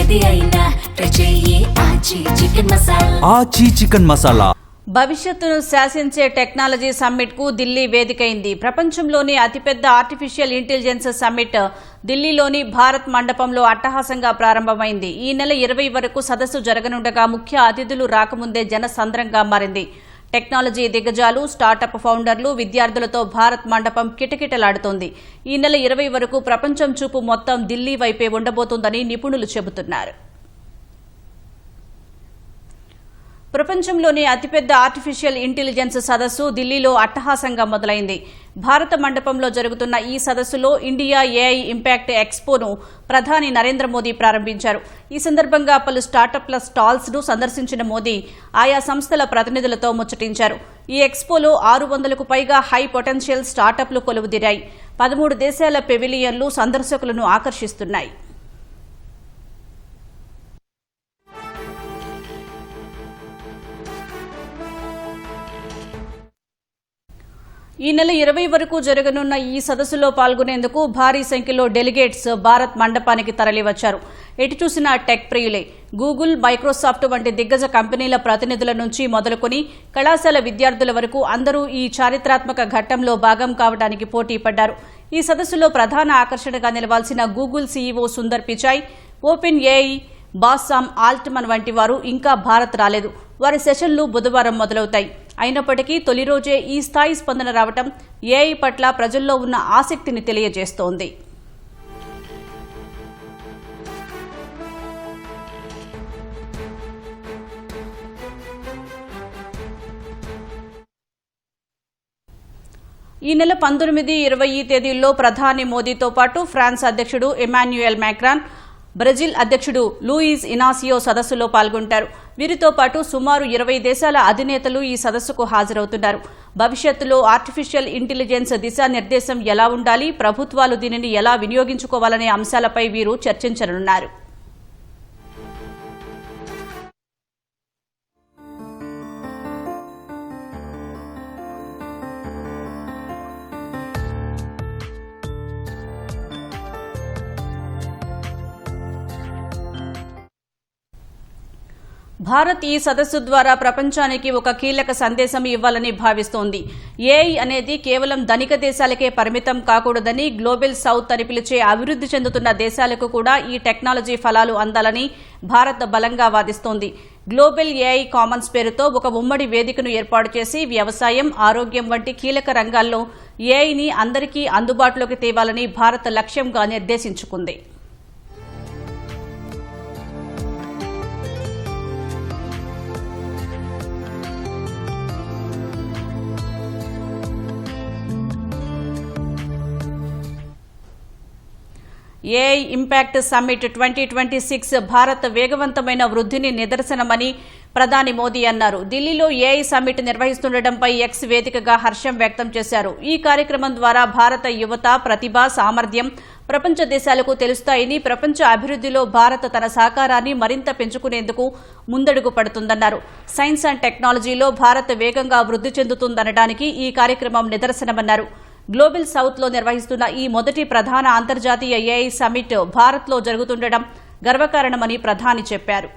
ఏది అయినా ట్రై చెయ్యి ఆచి చికెన్ మసాలా. ఆచి చికెన్ మసాలా భవిష్యత్తును శాసించే టెక్నాలజీ సమ్మిట్ కు ఢిల్లీ వేదికైంది. ప్రపంచంలోని అతిపెద్ద ఆర్టిఫిషియల్ ఇంటెలిజెన్స్ సమ్మిట్ ఢిల్లీలోని భారత్ మండపంలో అట్టహాసంగా ప్రారంభమైంది. ఈ నెల 20 వరకు సదస్సు జరగనుండగా ముఖ్య అతిథులు రాకముందే జనసంద్రంగా మారింది. టెక్నాలజీ దిగ్గజాలు, స్టార్టప్ ఫౌండర్లు, విద్యార్థులతో భారత్ మండపం కిటకిటలాడుతోంది. ఈ నెల 20 వరకు ప్రపంచం చూపు మొత్తం ఢిల్లీ వైపే ఉండబోతోందని నిపుణులు చెబుతున్నారు. ప్రపంచంలోని అతిపెద్ద ఆర్టిఫిషియల్ ఇంటెలిజెన్స్ సదస్సు ఢిల్లీలో అట్టహాసంగా మొదలైంది. భారత మండపంలో జరుగుతున్న ఈ సదస్సులో ఇండియా ఏఐ ఇంపాక్ట్ ఎక్స్పోను ప్రధాని నరేంద్ర మోదీ ప్రారంభించారు. ఈ సందర్భంగా పలు స్టార్టప్ల స్టాల్స్ ను సందర్శించిన మోదీ ఆయా సంస్థల ప్రతినిధులతో ముచ్చటించారు. ఈ ఎక్స్పోలో 600కు పైగా హై పొటెన్షియల్ స్టార్టప్లు కొలువుదీరాయి. 13 దేశాల పెవిలియన్లు సందర్శకులను ఆకర్షిస్తున్నాయి. ఈ నెల 20 వరకు జరగనున్న ఈ సదస్సులో పాల్గొనేందుకు భారీ సంఖ్యలో డెలిగేట్స్ భారత్ మండపానికి తరలివచ్చారు. ఎటు చూసినా టెక్ ప్రియులే. గూగుల్, మైక్రోసాఫ్ట్ వంటి దిగ్గజ కంపెనీల ప్రతినిధుల నుంచి మొదలుకొని కళాశాల విద్యార్థుల వరకు అందరూ ఈ చారిత్రాత్మక ఘట్టంలో భాగం కావడానికి పోటీ పడ్డారు. ఈ సదస్సులో ప్రధాన ఆకర్షణగా నిలవాల్సిన Google CEO Sundar Pichai, open AI boss Sam Altman వంటి వారు ఇంకా భారత్ రాలేదు. వారి సెషన్లు బుధవారం మొదలవుతాయి. అయినప్పటికీ తొలి రోజే ఈ స్థాయి స్పందన రావడం ఏఐ పట్ల ప్రజల్లో ఉన్న ఆసక్తిని తెలియజేస్తోంది. ఈ నెల 19, 20 తేదీల్లో ప్రధాని మోదీతో పాటు ఫ్రాన్స్ అధ్యక్షుడు ఎమాన్యుయల్ మ్యాక్రాన్, బ్రెజిల్ అధ్యక్షుడు లూయిజ్ ఇనాసియో సదస్సులో పాల్గొంటారు. వీరితో పాటు సుమారు 20 దేశాల అధినేతలు ఈ సదస్సుకు హాజరవుతున్నారు. భవిష్యత్తులో ఆర్టిఫిషియల్ ఇంటెలిజెన్స్ దిశానిర్దేశం ఎలా ఉండాలి, ప్రభుత్వాలు దీనిని ఎలా వినియోగించుకోవాలనే అంశాలపై వీరు చర్చించనున్నారు. భారత్ ఈ సదస్సు ద్వారా ప్రపంచానికి ఒక కీలక సందేశం ఇవ్వాలని భావిస్తోంది. ఏఐ అనేది కేవలం ధనిక దేశాలకే పరిమితం కాకూడదని, గ్లోబల్ సౌత్ అని పిలిచే అభివృద్ధి చెందుతున్న దేశాలకు కూడా ఈ టెక్నాలజీ ఫలాలు అందాలని భారత్ బలంగా వాదిస్తోంది. గ్లోబల్ ఏఐ కామన్స్ పేరుతో ఒక ఉమ్మడి వేదికను ఏర్పాటు చేసి వ్యవసాయం, ఆరోగ్యం వంటి కీలక రంగాల్లో ఏఐని అందరికీ అందుబాటులోకి తేవాలని భారత్ లక్ష్యంగా నిర్దేశించుకుంది. ఏఐ ఇంపాక్ట్ సమ్మిట్ 2026 భారత్ వేగవంతమైన వృద్ధిని నిదర్శనమని ప్రధాని మోదీ అన్నారు. ఢిల్లీలో ఏఐ సమ్మిట్ నిర్వహిస్తుండటంపై ఎక్స్ వేదికగా హర్షం వ్యక్తం చేశారు. ఈ కార్యక్రమం ద్వారా భారత యువత ప్రతిభ, సామర్థ్యం ప్రపంచ దేశాలకు తెలుస్తాయని, ప్రపంచ అభివృద్ధిలో భారత్ తన సహకారాన్ని మరింత పెంచుకునేందుకు ముందడుగు పడుతుందన్నారు. సైన్స్ అండ్ టెక్నాలజీలో భారత్ వేగంగా వృద్ధి చెందుతుందనడానికి ఈ కార్యక్రమం నిదర్శనమన్నారు. గ్లోబల్ సౌత్ లో నిర్వహిస్తున్న ఈ మొదటి ప్రధాన అంతర్జాతీయ ఏఐ సమ్మిట్ భారత్ లో జరుగుతుండటం గర్వకారణమని ప్రధాని చెప్పారు.